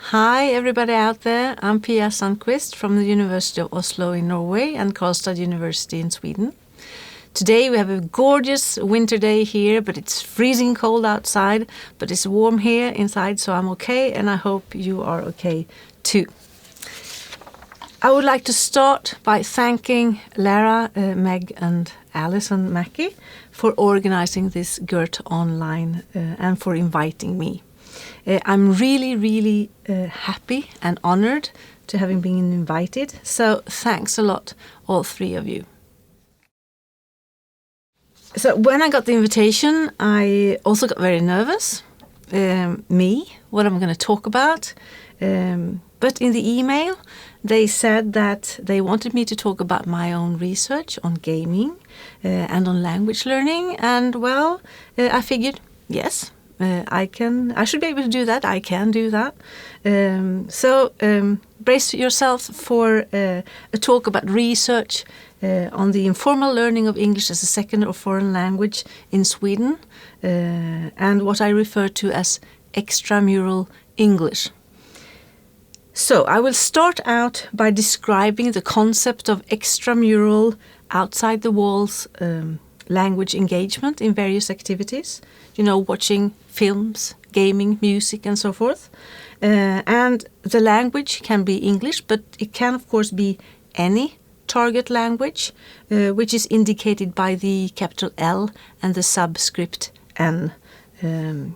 Hi everybody out there, I'm Pia Sundqvist from the University of Oslo in Norway and Karlstad University in Sweden. Today we have a gorgeous winter day here, but it's freezing cold outside, but it's warm here inside, so I'm okay and I hope you are okay too. I would like to start by thanking Lara, Meg and Alison Mackey for organizing this GURT online and for inviting me. I'm really happy and honored to having been invited, so thanks a lot, all three of you. So when I got the invitation, I also got very nervous. What I'm going to talk about. But in the email, they said that they wanted me to talk about my own research on gaming and on language learning. And well, I figured, yes, I should be able to do that. I can do that. So brace yourself for a talk about research on the informal learning of English as a second or foreign language in Sweden, and what I refer to as extramural English. So I will start out by describing the concept of extramural, outside the walls, language engagement in various activities. You know, watching films, gaming, music, and so forth. And the language can be English, but it can, of course, be any target language, which is indicated by the capital L and the subscript N. And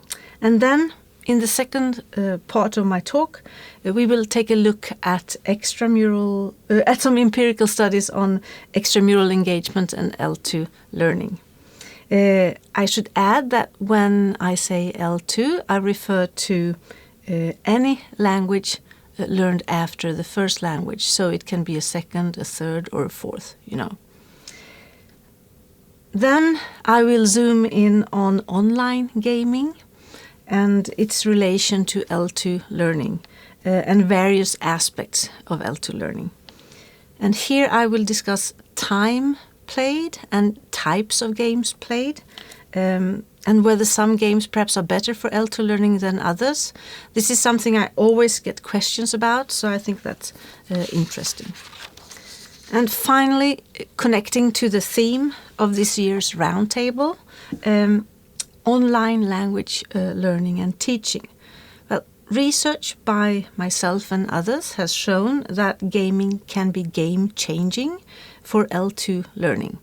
then, in the second part of my talk, we will take a look at at some empirical studies on extramural engagement and L2 learning. I should add that when I say L2, I refer to any language learned after the first language. So it can be a second, a third, or a fourth, you know. Then I will zoom in on online gaming and its relation to L2 learning and various aspects of L2 learning. And here I will discuss time played and types of games played, and whether some games perhaps are better for L2 learning than others. This is something I always get questions about, so I think that's interesting. And finally, connecting to the theme of this year's roundtable, online language learning and teaching. Well, research by myself and others has shown that gaming can be game-changing for L2 learning.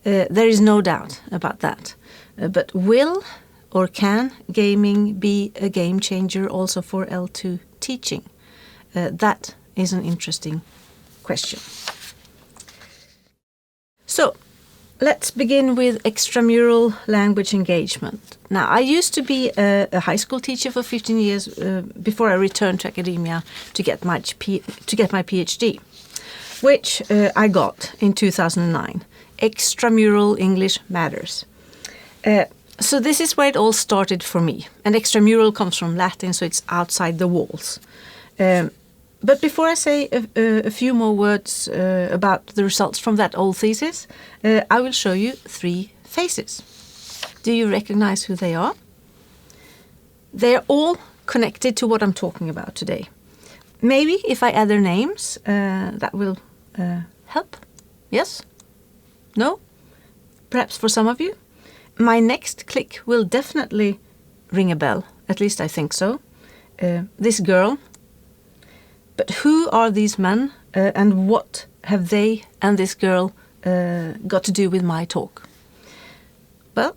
There is no doubt about that. But will or can gaming be a game changer also for L2 teaching? That is an interesting question. So, let's begin with extramural language engagement. Now, I used to be a high school teacher for 15 years before I returned to academia to get my PhD, which I got in 2009. Extramural English Matters. So this is where it all started for me. And extramural comes from Latin, so it's outside the walls. But before I say a few more words about the results from that old thesis, I will show you three faces. Do you recognize who they are? They're all connected to what I'm talking about today. Maybe if I add their names, that will help. Yes? No? Perhaps for some of you? My next click will definitely ring a bell. At least I think so. This girl. But who are these men and what have they and this girl got to do with my talk? Well,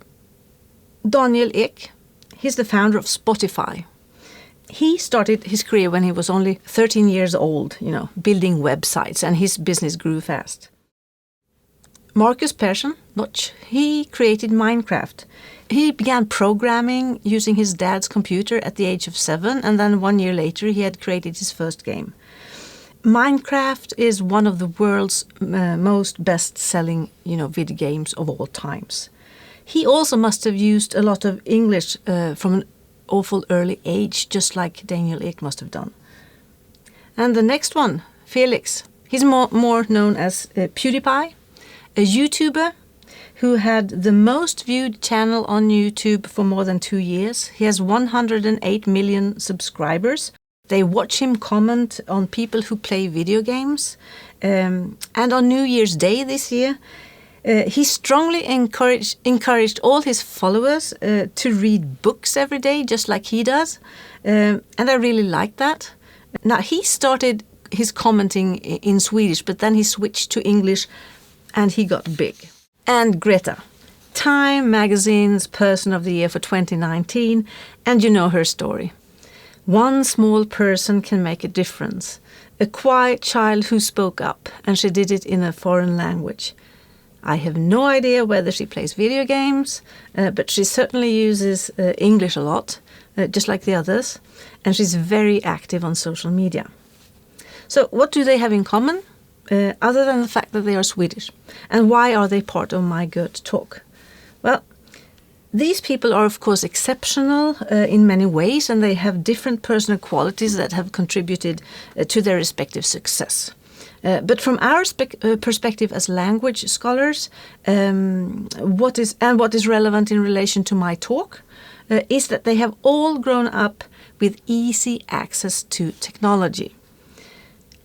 Daniel Ek, he's the founder of Spotify. He started his career when he was only 13 years old, you know, building websites, and his business grew fast. Marcus Persson, he created Minecraft. He began programming using his dad's computer at the age of 7, and then 1 year later he had created his first game. Minecraft is one of the world's most best-selling, video games of all times. He also must have used a lot of English from an awful early age, just like Daniel Ek must have done. And the next one, Felix, he's more known as PewDiePie, a YouTuber who had the most viewed channel on YouTube for more than 2 years. He has 108 million subscribers. They watch him comment on people who play video games. And on New Year's Day this year, he strongly encouraged all his followers to read books every day, just like he does. And I really like that. Now, he started his commenting in Swedish, but then he switched to English and he got big. And Greta, Time Magazine's Person of the Year for 2019, and you know her story. One small person can make a difference. A quiet child who spoke up, and she did it in a foreign language. I have no idea whether she plays video games, but she certainly uses English a lot, just like the others, and she's very active on social media. So what do they have in common, other than the fact that they are Swedish? And why are they part of my GURT talk? Well, these people are, of course, exceptional in many ways, and they have different personal qualities that have contributed to their respective success. But from our perspective as language scholars, what is relevant in relation to my talk is that they have all grown up with easy access to technology.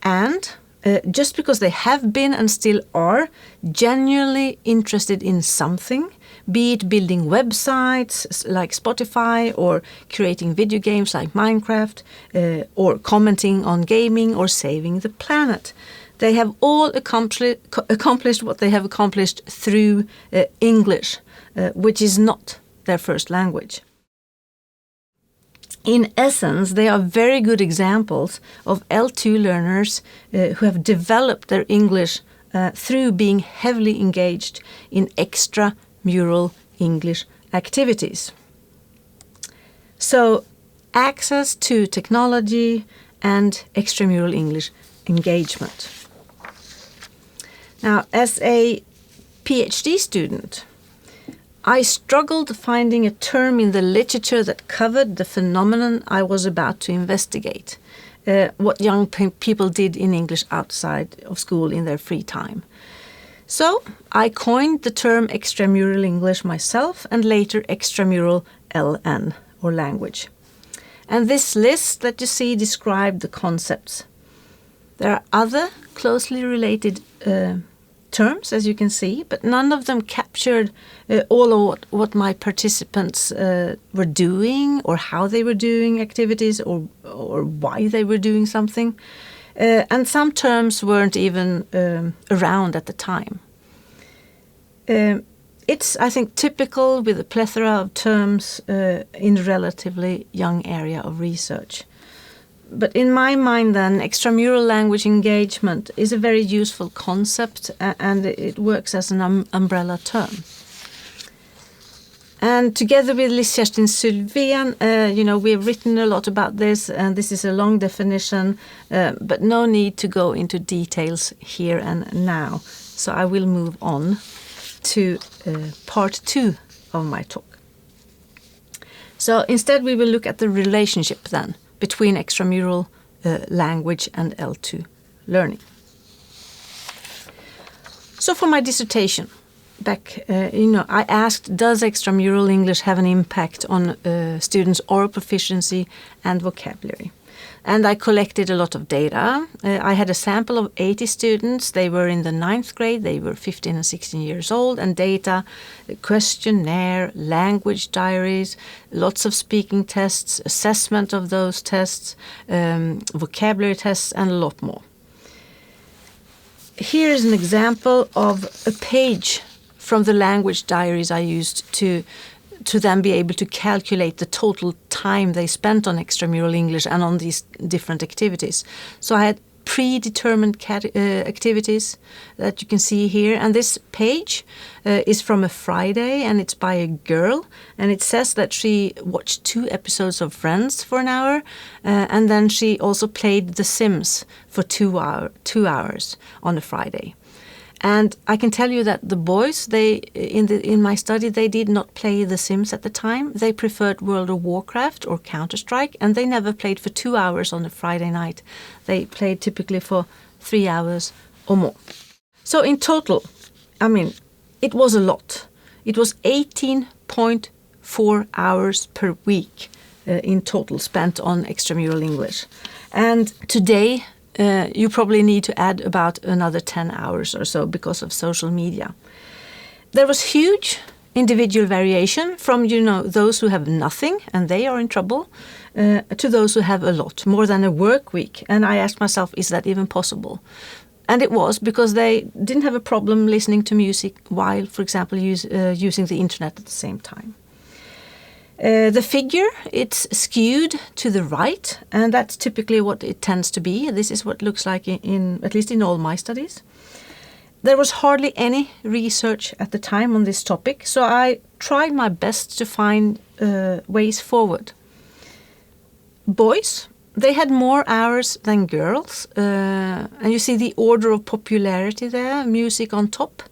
And just because they have been and still are genuinely interested in something, be it building websites like Spotify or creating video games like Minecraft or commenting on gaming or saving the planet, they have all accomplished what they have accomplished through English, which is not their first language. In essence, they are very good examples of L2 learners who have developed their English through being heavily engaged in extramural English activities. So, access to technology and extramural English engagement. Now, as a PhD student, I struggled finding a term in the literature that covered the phenomenon I was about to investigate, what young people did in English outside of school in their free time. So I coined the term extramural English myself, and later extramural LN, or language. And this list that you see described the concepts. There are other closely related terms, as you can see, but none of them captured all of what my participants were doing, or how they were doing activities, or why they were doing something. And some terms weren't even around at the time. It's, I think, typical with a plethora of terms in a relatively young area of research. But in my mind, then, extramural language engagement is a very useful concept, and it works as an umbrella term. And together with Liz-Kerstin Sylvén, we have written a lot about this, and this is a long definition, but no need to go into details here and now. So I will move on to part 2 of my talk. So instead we will look at the relationship then between extramural language and L2 learning. So for my dissertation, I asked, does extramural English have an impact on students' oral proficiency and vocabulary? And I collected a lot of data. I had a sample of 80 students. They were in the 9th grade. They were 15 and 16 years old. And data, questionnaire, language diaries, lots of speaking tests, assessment of those tests, vocabulary tests, and a lot more. Here is an example of a page from the language diaries I used to then be able to calculate the total time they spent on extramural English and on these different activities. So I had predetermined activities that you can see here. And this page is from a Friday, and it's by a girl. And it says that she watched 2 episodes of Friends for an hour. And then she also played The Sims for 2 hours on a Friday. And I can tell you that the boys, in my study, they did not play The Sims at the time. They preferred World of Warcraft or Counter-Strike, and they never played for 2 hours on a Friday night. They played typically for 3 hours or more. So in total, it was a lot. It was 18.4 hours per week in total spent on extramural English. And today, you probably need to add about another 10 hours or so because of social media. There was huge individual variation from, those who have nothing and they are in trouble, to those who have a lot, more than a work week. And I asked myself, is that even possible? And it was, because they didn't have a problem listening to music while, for example, using the internet at the same time. The figure, it's skewed to the right, and that's typically what it tends to be. This is what it looks like at least in all my studies. There was hardly any research at the time on this topic, so I tried my best to find ways forward. Boys, they had more hours than girls, and you see the order of popularity there, music on top,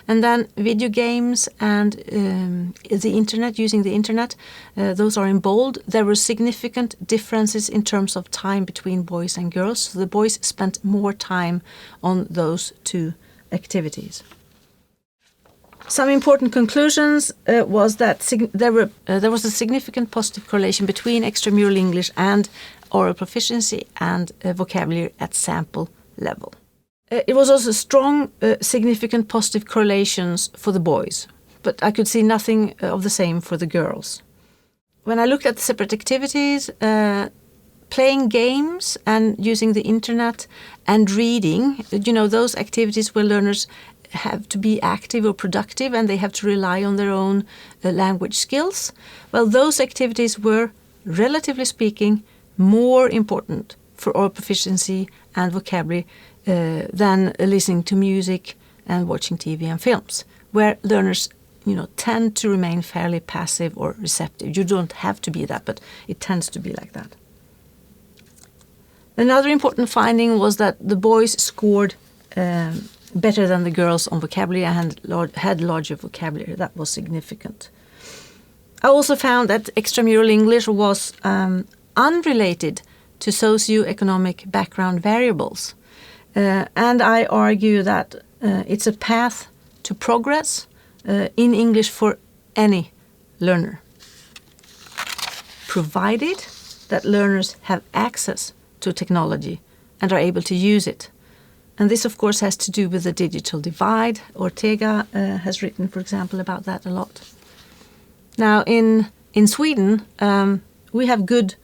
and then video games and the internet, using the internet, those are in bold. There were significant differences in terms of time between boys and girls, so the boys spent more time on those two activities. Some important conclusions was that there was a significant positive correlation between extramural English and oral proficiency and vocabulary at sample level. It was also strong, significant positive correlations for the boys, but I could see nothing of the same for the girls. When I looked at the separate activities, playing games and using the internet and reading, those activities where learners have to be active or productive and they have to rely on their own language skills. Well, those activities were, relatively speaking, more important for oral proficiency and vocabulary than listening to music and watching TV and films, where learners, tend to remain fairly passive or receptive. You don't have to be that, but it tends to be like that. Another important finding was that the boys scored better than the girls on vocabulary and had larger vocabulary. That was significant. I also found that extramural English was unrelated to socioeconomic background variables. And I argue that it's a path to progress in English for any learner, provided that learners have access to technology and are able to use it. And this, of course, has to do with the digital divide. Ortega has written, for example, about that a lot. Now, in Sweden, we have good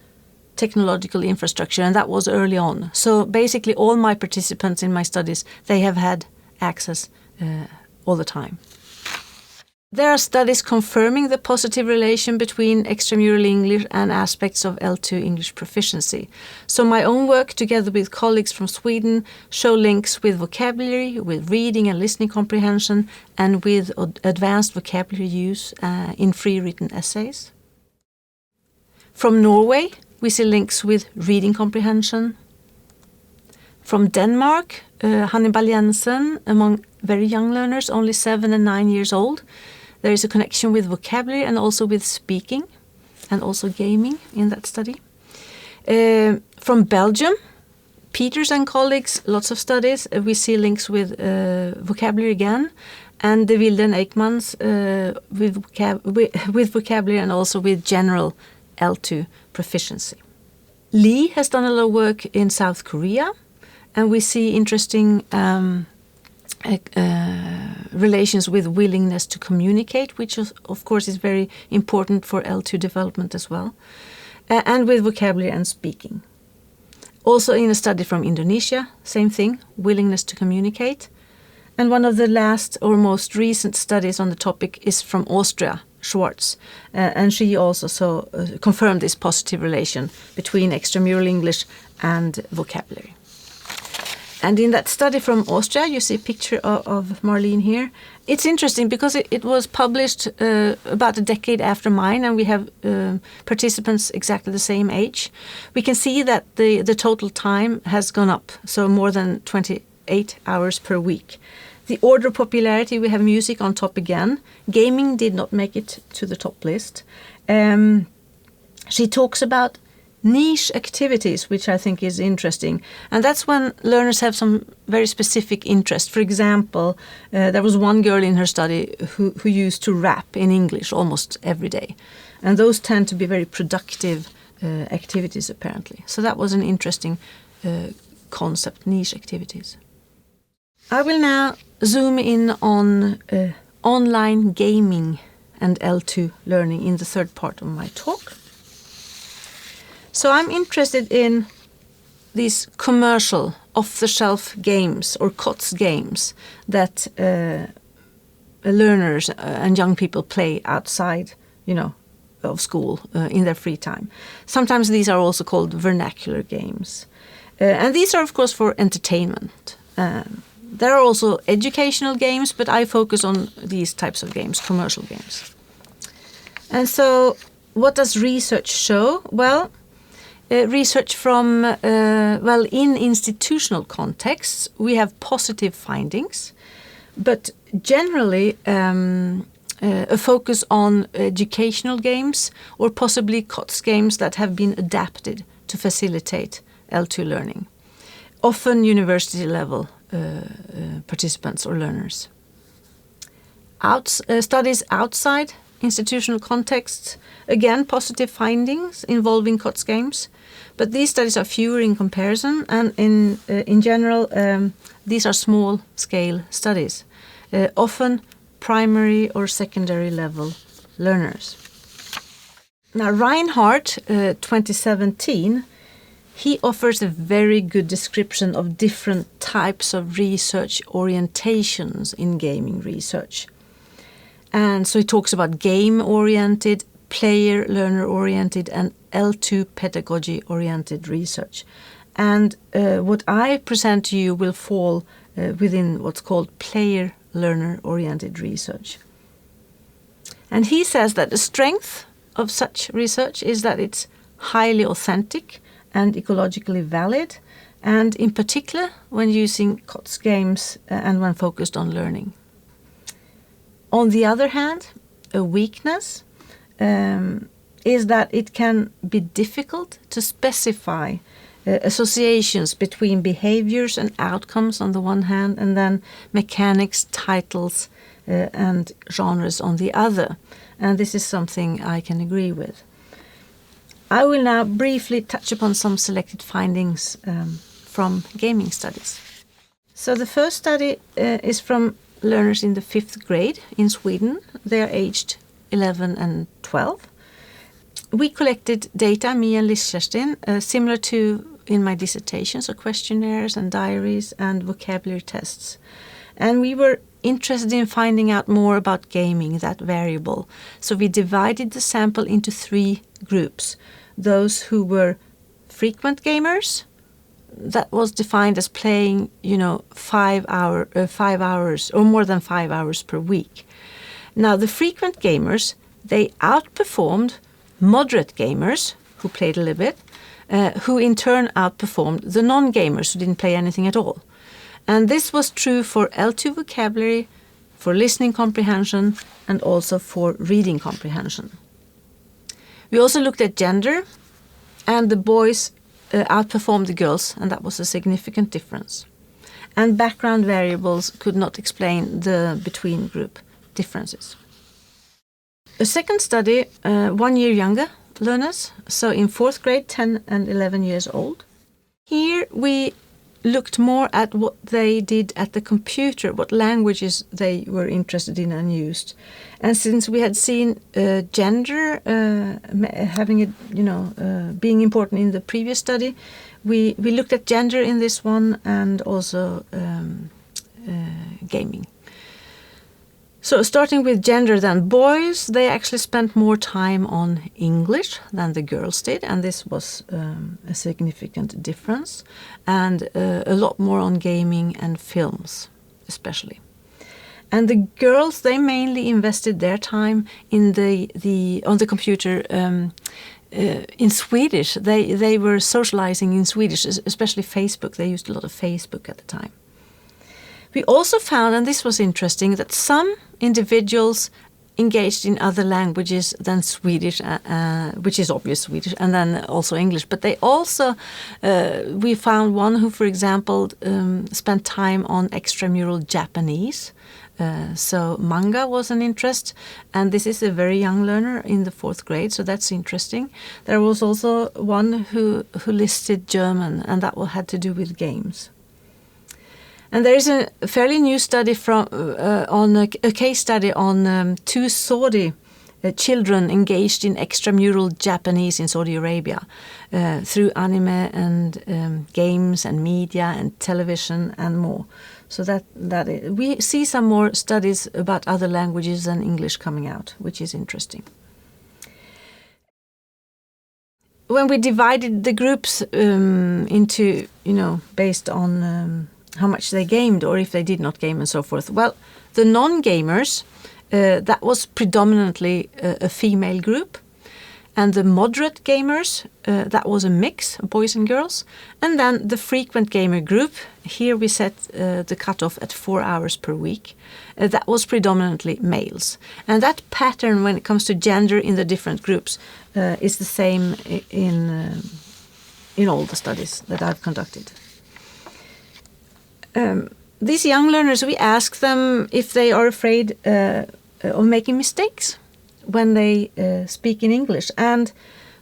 technological infrastructure, and that was early on. So basically all my participants in my studies, they have had access all the time. There are studies confirming the positive relation between extramural English and aspects of L2 English proficiency. So my own work, together with colleagues from Sweden, show links with vocabulary, with reading and listening comprehension, and with advanced vocabulary use in free written essays. From Norway, we see links with reading comprehension. From Denmark, Hannibal Jensen, among very young learners, only 7 and 9 years old, there is a connection with vocabulary and also with speaking and also gaming in that study. From Belgium, Peters and colleagues, lots of studies. We see links with vocabulary again, and De Wilde and Eijkmans with vocabulary and also with general L2 proficiency. Lee has done a lot of work in South Korea, and we see interesting relations with willingness to communicate, which of course is very important for L2 development as well, and with vocabulary and speaking. Also in a study from Indonesia, same thing, willingness to communicate. And one of the last or most recent studies on the topic is from Austria, Schwartz, and she also confirmed this positive relation between extramural English and vocabulary. And in that study from Austria, you see a picture of Marlene here. It's interesting because it was published about a decade after mine, and we have participants exactly the same age. We can see that the total time has gone up, so more than 28 hours per week. The order of popularity, we have music on top again. Gaming did not make it to the top list. She talks about niche activities, which I think is interesting. And that's when learners have some very specific interest. For example, there was one girl in her study who used to rap in English almost every day. And those tend to be very productive activities, apparently. So that was an interesting concept, niche activities. I will now zoom in on online gaming and L2 learning in the third part of my talk. So I'm interested in these commercial, off-the-shelf games or COTS games that learners and young people play outside, of school in their free time. Sometimes these are also called vernacular games. And these are, of course, for entertainment. There are also educational games, but I focus on these types of games, commercial games. And so what does research show? Well, research from, in institutional contexts, we have positive findings, but generally a focus on educational games or possibly COTS games that have been adapted to facilitate L2 learning, often university level participants or learners. Studies outside institutional contexts, again positive findings involving COTS games, but these studies are fewer in comparison, and in general these are small scale studies, often primary or secondary level learners. Now Reinhardt, 2017, he offers a very good description of different types of research orientations in gaming research. And so he talks about game-oriented, player-learner-oriented, and L2 pedagogy-oriented research. And what I present to you will fall within what's called player-learner-oriented research. And he says that the strength of such research is that it's highly authentic and ecologically valid, and in particular when using COTS games and when focused on learning. On the other hand, a weakness is that it can be difficult to specify associations between behaviors and outcomes on the one hand, and then mechanics, titles, and genres on the other. And this is something I can agree with. I will now briefly touch upon some selected findings from gaming studies. So the first study is from learners in the 5th grade in Sweden. They are aged 11 and 12. We collected data, me and Liz-Kerstin, similar to in my dissertation, so questionnaires and diaries and vocabulary tests. And we were interested in finding out more about gaming, that variable. So we divided the sample into 3 groups. Those who were frequent gamers, that was defined as playing, 5 hours or more than 5 hours per week. Now, the frequent gamers, they outperformed moderate gamers who played a little bit, who in turn outperformed the non-gamers who didn't play anything at all. And this was true for L2 vocabulary, for listening comprehension, and also for reading comprehension. We also looked at gender, and the boys outperformed the girls, and that was a significant difference. And background variables could not explain the between-group differences. A second study, 1 year younger learners, so in 4th grade, 10 and 11 years old. Here we looked more at what they did at the computer, what languages they were interested in and used. And since we had seen gender having being important in the previous study, we looked at gender in this one and also gaming. So starting with gender then, boys, they actually spent more time on English than the girls did, and this was a significant difference, and a lot more on gaming and films especially. And the girls, they mainly invested their time in on the computer in Swedish. They were socializing in Swedish, especially Facebook. They used a lot of Facebook at the time. We also found, and this was interesting, that some individuals engaged in other languages than Swedish, which is obvious Swedish, and then also English. But they also, we found one who, for example, spent time on extramural Japanese. So manga was an interest, and this is a very young learner in the 4th grade, so that's interesting. There was also one who listed German, and that had to do with games. And there is a fairly new study on a case study on 2 Saudi children engaged in extramural Japanese in Saudi Arabia through anime and games and media and television and more. So we see some more studies about other languages than English coming out, which is interesting. When we divided the groups into, based on how much they gamed or if they did not game and so forth, well, the non-gamers, that was predominantly a female group. And the moderate gamers, that was a mix of boys and girls. And then the frequent gamer group, here we set the cutoff at 4 hours per week. That was predominantly males. And that pattern when it comes to gender in the different groups is the same in all the studies that I've conducted. These young learners, we ask them if they are afraid of making mistakes when they speak in English. And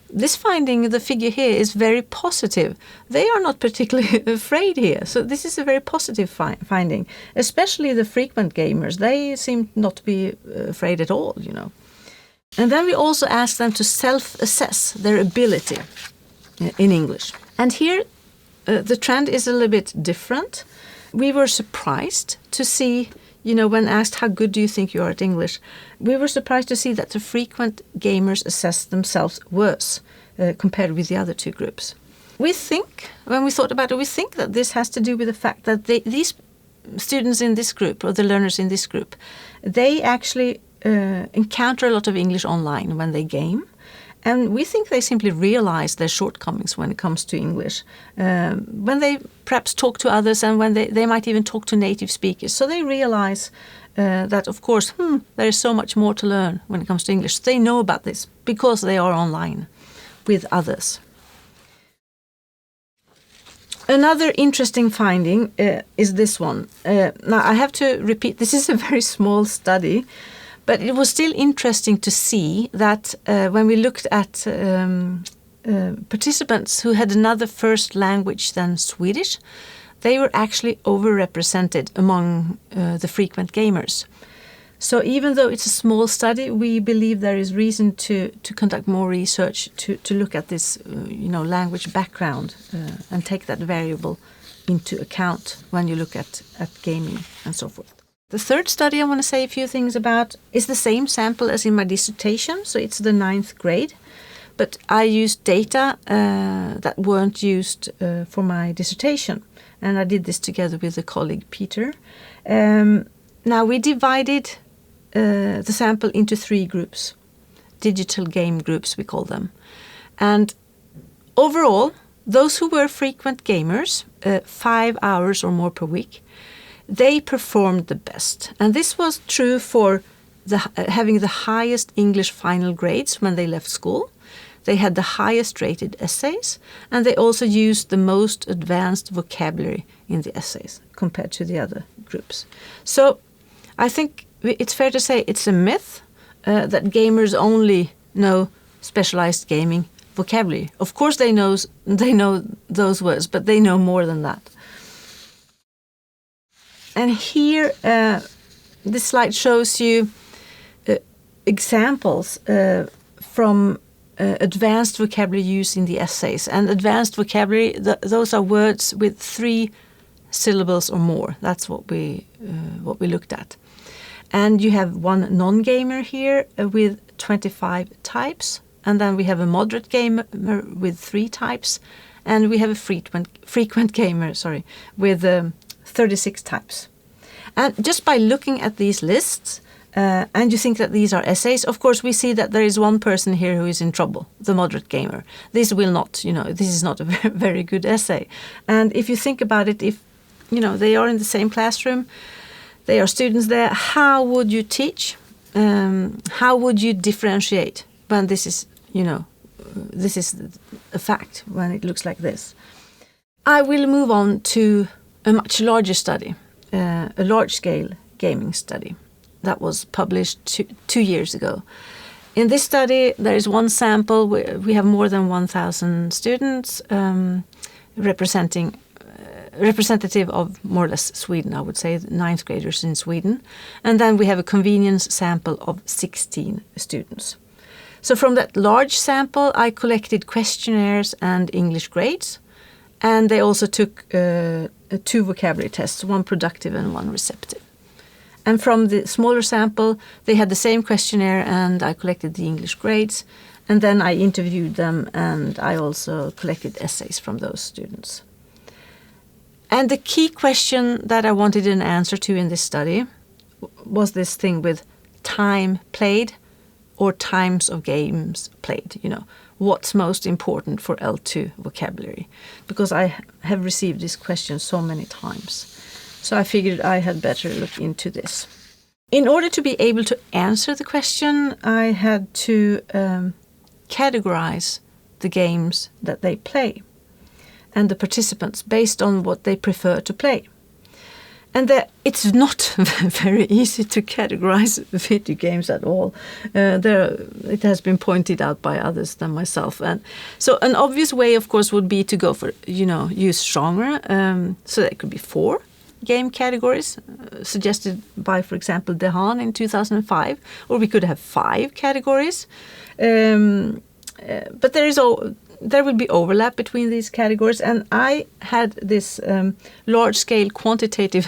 this finding, the figure here, is very positive. They are not particularly afraid here. So this is a very positive finding, especially the frequent gamers. They seem not to be afraid at all, And then we also ask them to self-assess their ability in English. And here the trend is a little bit different. We were surprised to see, when asked how good do you think you are at English, we were surprised to see that the frequent gamers assess themselves worse compared with the other 2 groups. We think, when we thought about it, we think that this has to do with the fact that these students in this group, or the learners in this group, they actually encounter a lot of English online when they game. And we think they simply realize their shortcomings when it comes to English, when they perhaps talk to others and when they might even talk to native speakers. So they realize that, of course, there is so much more to learn when it comes to English. They know about this because they are online with others. Another interesting finding is this one. Now, I have to repeat, this is a very small study. But it was still interesting to see that when we looked at participants who had another first language than Swedish, they were actually overrepresented among the frequent gamers. So even though it's a small study, we believe there is reason to conduct more research to look at this language background and take that variable into account when you look at gaming and so forth. The third study I want to say a few things about is the same sample as in my dissertation, so it's the 9th grade. But I used data that weren't used for my dissertation, and I did this together with a colleague, Peter. Now, we divided the sample into 3 groups, digital game groups we call them. And overall, those who were frequent gamers, 5 hours or more per week, they performed the best. And this was true for having the highest English final grades when they left school. They had the highest rated essays, and they also used the most advanced vocabulary in the essays compared to the other groups. So I think it's fair to say it's a myth that gamers only know specialized gaming vocabulary. Of course they know those words, but they know more than that. And here, this slide shows you examples from advanced vocabulary use in the essays. And advanced vocabulary, those are words with 3 syllables or more. That's what we looked at. And you have one non-gamer here with 25 types. And then we have a moderate gamer with 3 types. And we have a frequent gamer, with 36 types. And just by looking at these lists, and you think that these are essays, of course we see that there is one person here who is in trouble, the moderate gamer. This is not a very good essay. And if you think about it, if they are in the same classroom, they are students there, how would you teach how would you differentiate when this is, this is a fact, when it looks like this? I will move on to a much larger study, a large-scale gaming study that was published 2 years ago. In this study, there is one sample. We have more than 1,000 students representative of more or less Sweden, I would say, 9th graders in Sweden. And then we have a convenience sample of 16 students. So from that large sample, I collected questionnaires and English grades. And they also took 2 vocabulary tests, one productive and one receptive. And from the smaller sample, they had the same questionnaire and I collected the English grades. And then I interviewed them and I also collected essays from those students. And the key question that I wanted an answer to in this study was this thing with time played or times of games played, what's most important for L2 vocabulary? Because I have received this question so many times. So I figured I had better look into this. In order to be able to answer the question, I had to categorize the games that they play and the participants based on what they prefer to play. And it's not very easy to categorize video games at all. It has been pointed out by others than myself. And so an obvious way, of course, would be to go for, use genre. So there could be 4 game categories suggested by, for example, Dehaan in 2005. Or we could have 5 categories. But there will be overlap between these categories, and I had this large-scale quantitative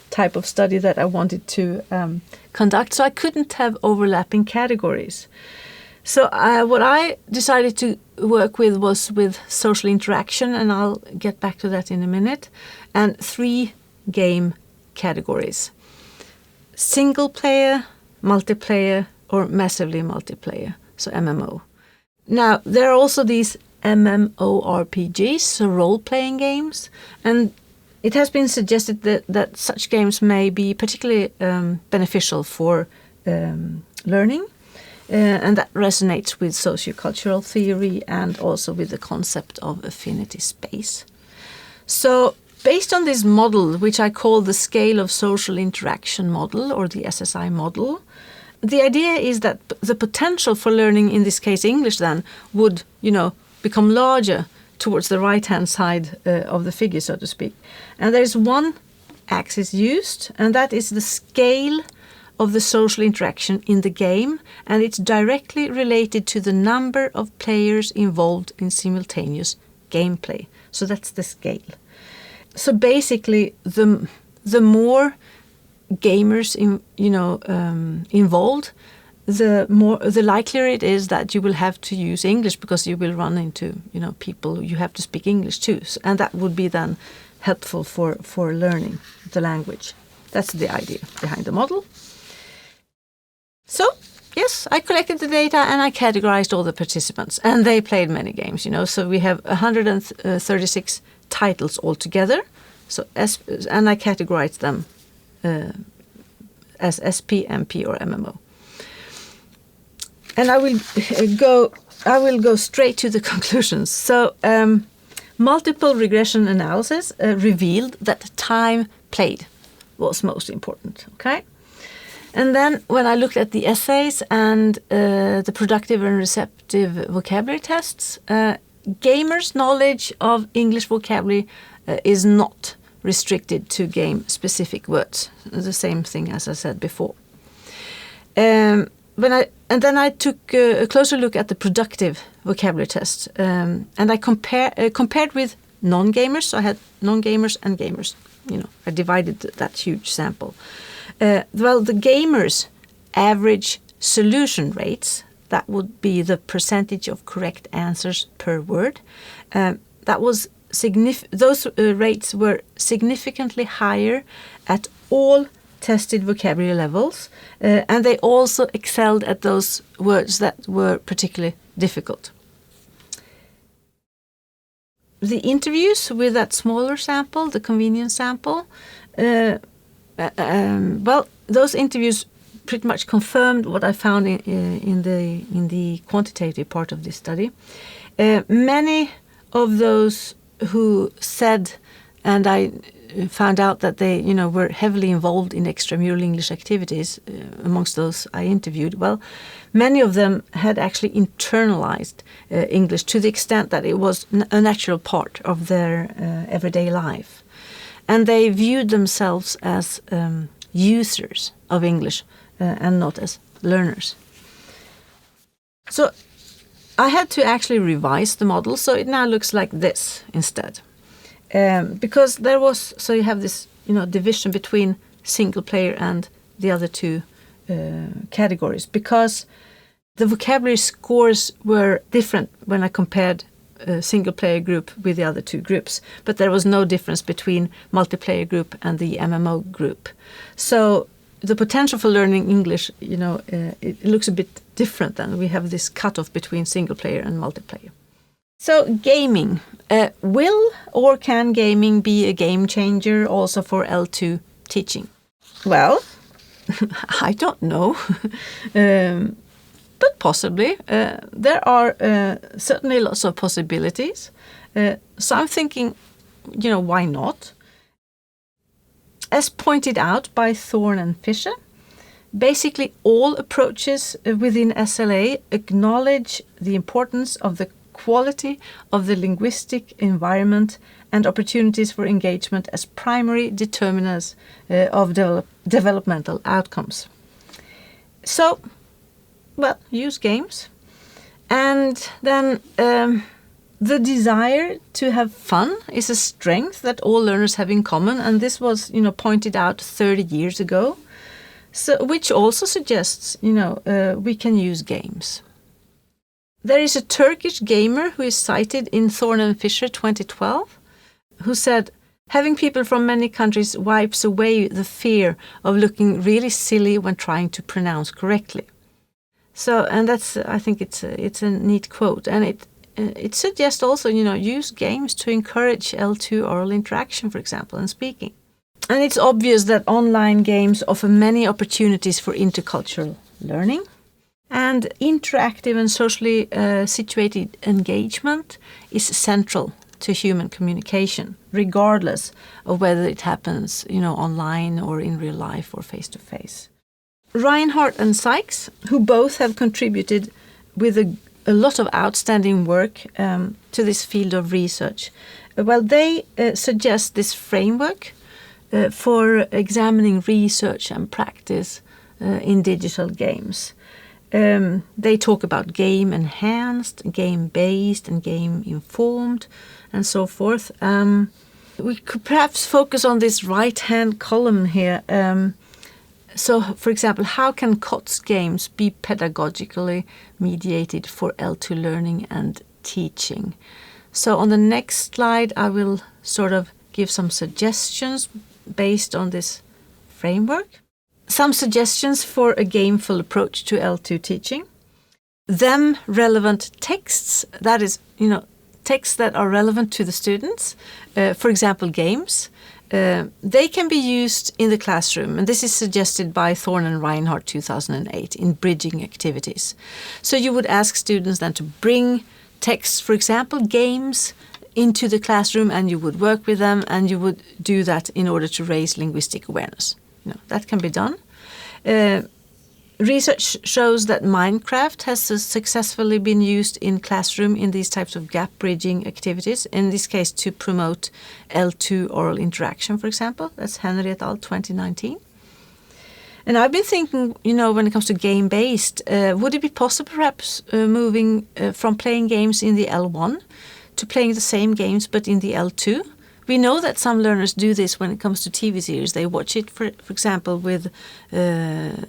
type of study that I wanted to conduct, so I couldn't have overlapping categories. So what I decided to work with was with social interaction, and I'll get back to that in a minute, and 3 game categories: single player, multiplayer, or massively multiplayer, so MMO. Now, there are also these MMORPGs, so role-playing games, and it has been suggested that such games may be particularly beneficial for learning, and that resonates with sociocultural theory and also with the concept of affinity space. So, based on this model, which I call the Scale of Social Interaction model, or the SSI model, the idea is that the potential for learning, in this case English then, would, become larger towards the right-hand side of the figure, so to speak. And there is one axis used, and that is the scale of the social interaction in the game, and it's directly related to the number of players involved in simultaneous gameplay. So that's the scale. So basically, the more gamers involved, the likelier it is that you will have to use English, because you will run into people you have to speak English to, and that would be then helpful for learning the language. That's the idea behind the model. So yes, I collected the data and I categorized all the participants, and they played many games. So we have 136 titles altogether. So and I categorized them as SP, MP, or MMO. And I will go straight to the conclusions. So multiple regression analysis revealed that time played was most important. Okay, and then when I looked at the essays and the productive and receptive vocabulary tests, gamers' knowledge of English vocabulary is not restricted to game-specific words. The same thing as I said before. And then I took a closer look at the productive vocabulary test, and I compared with non-gamers. So I had non-gamers and gamers. I divided that huge sample. Well, the gamers' average solution rates, that would be the percentage of correct answers per word, that was those rates were significantly higher at all tested vocabulary levels, and they also excelled at those words that were particularly difficult. The interviews with that smaller sample, the convenience sample, well, those interviews pretty much confirmed what I found in the quantitative part of this study. Many of those who said, and I found out that they, were heavily involved in extramural English activities amongst those I interviewed. Well, many of them had actually internalized English to the extent that it was a natural part of their everyday life. And they viewed themselves as users of English and not as learners. So I had to actually revise the model, so it now looks like this instead. Because there was, so you have this, division between single player and the other two categories, because the vocabulary scores were different when I compared a single player group with the other two groups, but there was no difference between multiplayer group and the MMO group. So the potential for learning English, it looks a bit different than we have this cutoff between single player and multiplayer. So gaming. Will or can gaming be a game changer also for L2 teaching? Well, I don't know, but possibly. There are certainly lots of possibilities. So I'm thinking, why not? As pointed out by Thorne and Fisher, basically all approaches within SLA acknowledge the importance of the quality of the linguistic environment and opportunities for engagement as primary determinants of developmental outcomes. So, well, use games. And then the desire to have fun is a strength that all learners have in common, and this was, pointed out 30 years ago. So, which also suggests, we can use games. There is a Turkish gamer who is cited in Thorne and Fisher 2012, who said, having people from many countries wipes away the fear of looking really silly when trying to pronounce correctly. So, and that's, I think it's a neat quote, and it suggests also, use games to encourage L2 oral interaction, for example, and speaking. And it's obvious that online games offer many opportunities for intercultural learning. And interactive and socially situated engagement is central to human communication, regardless of whether it happens, online or in real life or face-to-face. Reinhardt and Sykes, who both have contributed with a lot of outstanding work to this field of research, they suggest this framework for examining research and practice in digital games. They talk about game-enhanced, game-based, and game-informed, and so forth. We could perhaps focus on this right-hand column here. So, for example, how can COTS games be pedagogically mediated for L2 learning and teaching? So on the next slide, I will sort of give some suggestions based on this framework. Some suggestions for a gameful approach to L2 teaching. Them relevant texts, that is, texts that are relevant to the students, for example, games. They can be used in the classroom, and this is suggested by Thorne and Reinhardt 2008 in bridging activities. So you would ask students then to bring texts, for example, games, into the classroom, and you would work with them, and you would do that in order to raise linguistic awareness. That can be done. Research shows that Minecraft has successfully been used in classroom in these types of gap bridging activities, in this case to promote L2 oral interaction, for example. That's Henry et al. 2019. And I've been thinking, when it comes to game-based, would it be possible perhaps moving from playing games in the L1 to playing the same games but in the L2? We know that some learners do this when it comes to TV series. They watch it, for example, with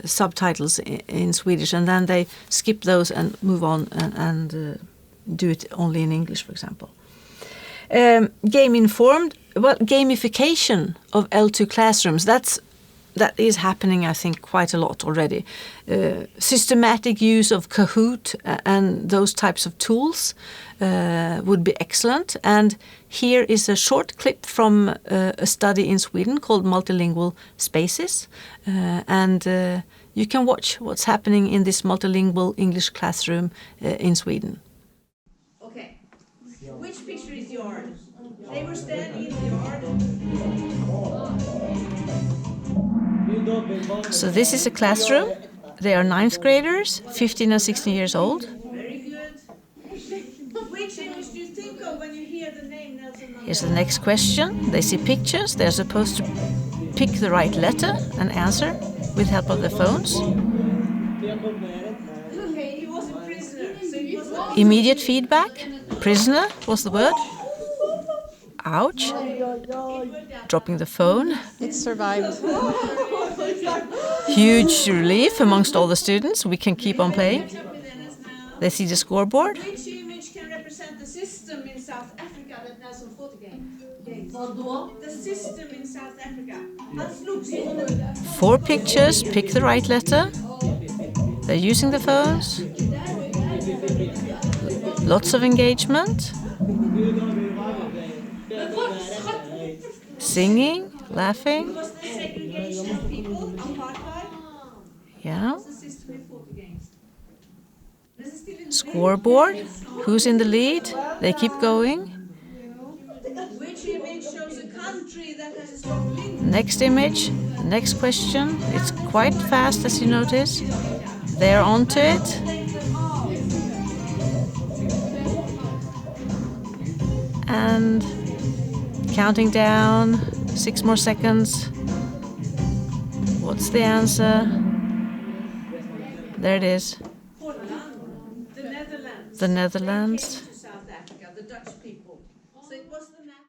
subtitles in Swedish, and then they skip those and move on and do it only in English, for example. Game-informed, gamification of L2 classrooms, that's that is happening, I think, quite a lot already. Systematic use of Kahoot and those types of tools would be excellent. And here is a short clip from a study in Sweden called Multilingual Spaces. You can watch what's happening in this multilingual English classroom in Sweden. Okay, which picture is yours? They were standing in the yard. So this is a classroom. They are 9th graders, 15 and 16 years old. Very good. Which image do you think of when you hear the name Nelson Mandela? Here's the next question. They see pictures. They're supposed to pick the right letter and answer with help of their phones. Okay, he was a prisoner. So he was immediate feedback. Prisoner was the word. Ouch. Dropping the phone. It survived. Huge relief amongst all the students. We can keep on playing. They see the scoreboard. Which image can represent the system in South Africa that Nelson fought against? The system in South Africa. 4 pictures. Pick the right letter. They're using the phones. Lots of engagement. Singing, laughing. Yeah. Scoreboard. Who's in the lead? They keep going. Next image, next question. It's quite fast, as you notice. They're onto it. And counting down, 6 more seconds. What's the answer? There it is. The Netherlands. The Netherlands. South Africa, the Dutch people. So it was the map.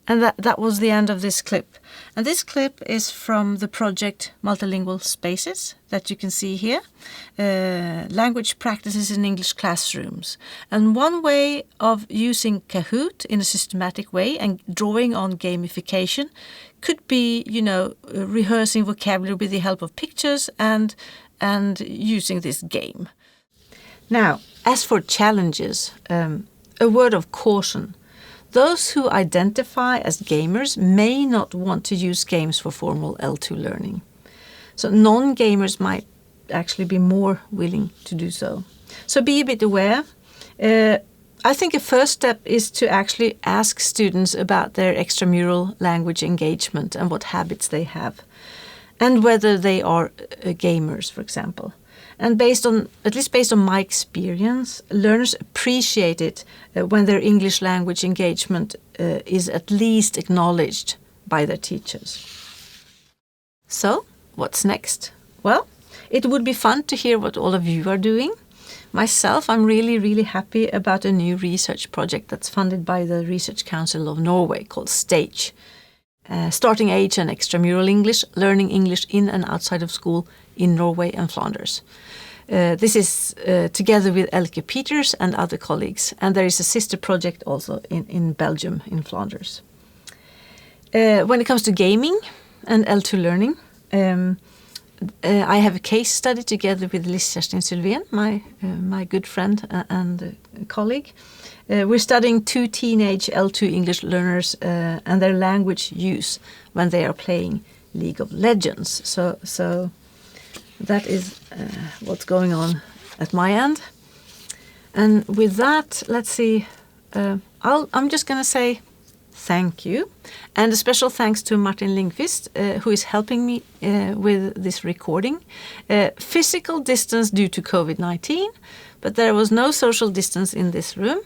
And that was the end of this clip. And this clip is from the project Multilingual Spaces that you can see here. Language practices in English classrooms. And one way of using Kahoot in a systematic way and drawing on gamification could be, rehearsing vocabulary with the help of pictures and using this game. Now, as for challenges, a word of caution. Those who identify as gamers may not want to use games for formal L2 learning. So non-gamers might actually be more willing to do so. So be a bit aware. I think a first step is to actually ask students about their extramural language engagement and what habits they have, and whether they are gamers, for example. And at least based on my experience, learners appreciate it when their English language engagement is at least acknowledged by their teachers. So, what's next? Well, it would be fun to hear what all of you are doing. Myself, I'm really, really happy about a new research project that's funded by the Research Council of Norway called STAGE. Starting age and extramural English, learning English in and outside of school in Norway and Flanders. This is together with Elke Peters and other colleagues, and there is a sister project also in Belgium, in Flanders. When it comes to gaming and L2 learning, I have a case study together with Kerstin Sylvén, my good friend and colleague. We're studying 2 teenage L2 English learners and their language use when they are playing League of Legends. So that is what's going on at my end. And with that, let's see. I'm just going to say thank you. And a special thanks to Martin Lindqvist, who is helping me with this recording. Physical distance due to COVID-19, but there was no social distance in this room.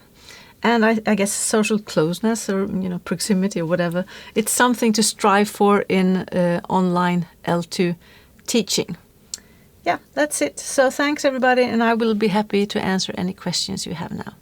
And I guess social closeness or proximity or whatever, it's something to strive for in online L2 teaching. Yeah, that's it. So thanks everybody, and I will be happy to answer any questions you have now.